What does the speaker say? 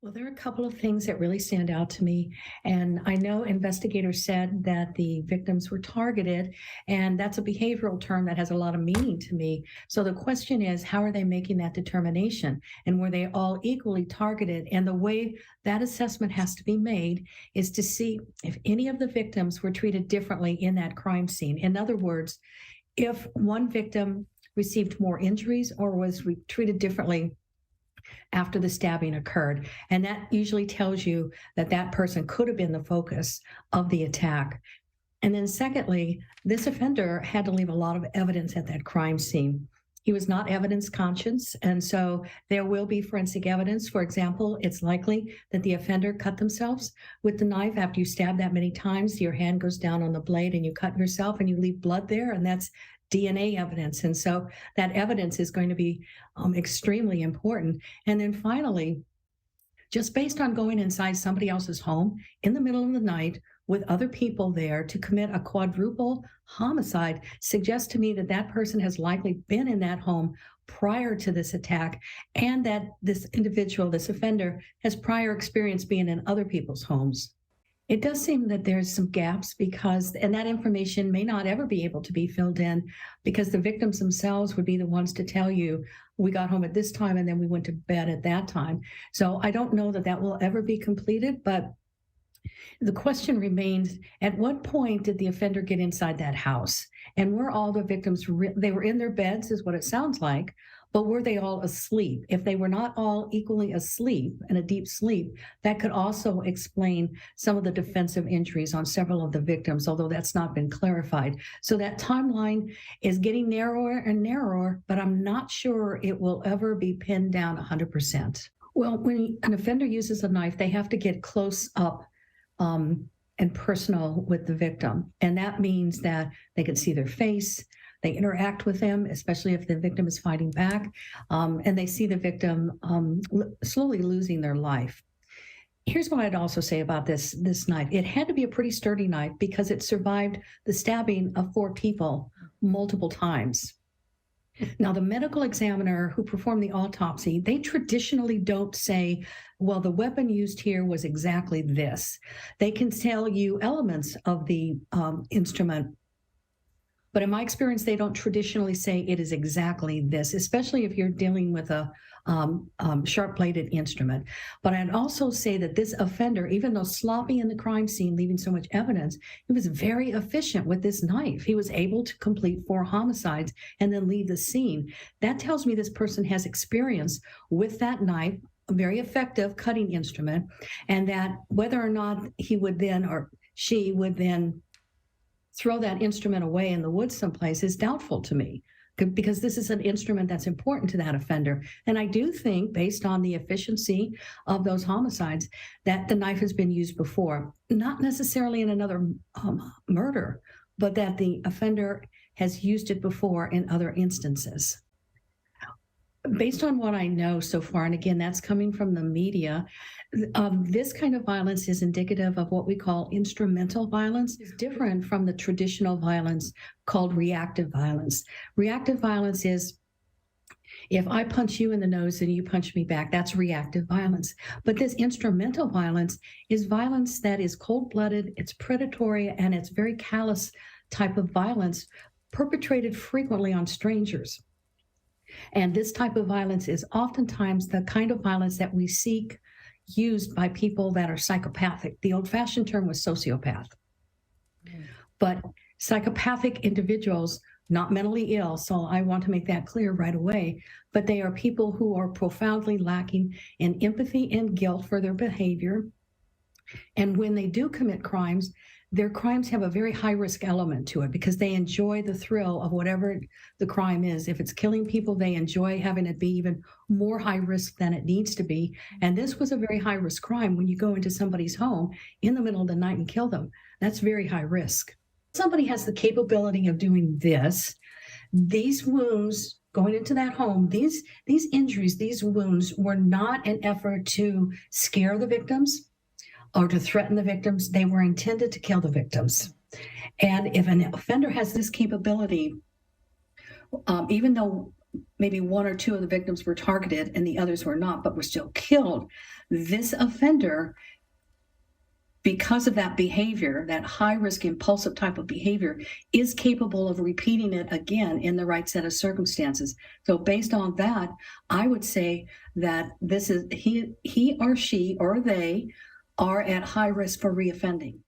Well, there are a couple of things that really stand out to me. And I know investigators said that the victims were targeted, and that's a behavioral term that has a lot of meaning to me. So the question is, how are they making that determination? And were they all equally targeted? And the way that assessment has to be made is to see if any of the victims were treated differently in that crime scene. In other words, if one victim received more injuries or was treated differently after the stabbing occurred. And that usually tells you that that person could have been the focus of the attack. And then secondly, this offender had to leave a lot of evidence at that crime scene. He was not evidence conscious, and so there will be forensic evidence. For example, it's likely that the offender cut themselves with the knife. After you stab that many times, your hand goes down on the blade and you cut yourself and you leave blood there, and that's DNA evidence. And so that evidence is going to be extremely important. And then finally, just based on going inside somebody else's home in the middle of the night with other people there to commit a quadruple homicide suggests to me that that person has likely been in that home prior to this attack, and that this individual, this offender, has prior experience being in other people's homes. It does seem that there's some gaps and that information may not ever be able to be filled in because the victims themselves would be the ones to tell you, we got home at this time and then we went to bed at that time. So I don't know that that will ever be completed, but the question remains, at what point did the offender get inside that house? And were all the victims, they were in their beds is what it sounds like, but were they all asleep? If they were not all equally asleep in a deep sleep, that could also explain some of the defensive injuries on several of the victims, although that's not been clarified. So that timeline is getting narrower and narrower, but I'm not sure it will ever be pinned down 100%. Well, when an offender uses a knife, they have to get close up and personal with the victim. And that means that they can see their face, they interact with them, especially if the victim is fighting back, and they see the victim slowly losing their life. Here's what I'd also say about this knife. It had to be a pretty sturdy knife because it survived the stabbing of 4 people multiple times. Now, the medical examiner who performed the autopsy, they traditionally don't say, well, the weapon used here was exactly this. They can tell you elements of the instrument, but in my experience, they don't traditionally say it is exactly this, especially if you're dealing with a sharp-bladed instrument. But I'd also say that this offender, even though sloppy in the crime scene, leaving so much evidence, he was very efficient with this knife. He was able to complete 4 homicides and then leave the scene. That tells me this person has experience with that knife, a very effective cutting instrument, and that whether or not he would then or she would then throw that instrument away in the woods someplace is doubtful to me, because this is an instrument that's important to that offender. And I do think, based on the efficiency of those homicides, that the knife has been used before, not necessarily in another murder, but that the offender has used it before in other instances. Based on what I know so far, and again, that's coming from the media, this kind of violence is indicative of what we call instrumental violence. It's different from the traditional violence called reactive violence. Reactive violence is if I punch you in the nose and you punch me back, that's reactive violence. But this instrumental violence is violence that is cold-blooded, it's predatory, and it's very callous type of violence perpetrated frequently on strangers. And this type of violence is oftentimes the kind of violence that we seek used by people that are psychopathic. The old-fashioned term was sociopath. But psychopathic individuals, not mentally ill, so I want to make that clear right away, but they are people who are profoundly lacking in empathy and guilt for their behavior. And when they do commit crimes, their crimes have a very high-risk element to it because they enjoy the thrill of whatever the crime is. If it's killing people, they enjoy having it be even more high risk than it needs to be. And this was a very high-risk crime. When you go into somebody's home in the middle of the night and kill them, that's very high risk. Somebody has the capability of doing this. These wounds going into that home, these injuries, these wounds were not an effort to scare the victims or to threaten the victims. They were intended to kill the victims. And if an offender has this capability, even though maybe one or two of the victims were targeted and the others were not, but were still killed. This offender, because of that behavior, that high-risk impulsive type of behavior, is capable of repeating it again in the right set of circumstances. So based on that, I would say that this is he or she or they are at high risk for reoffending.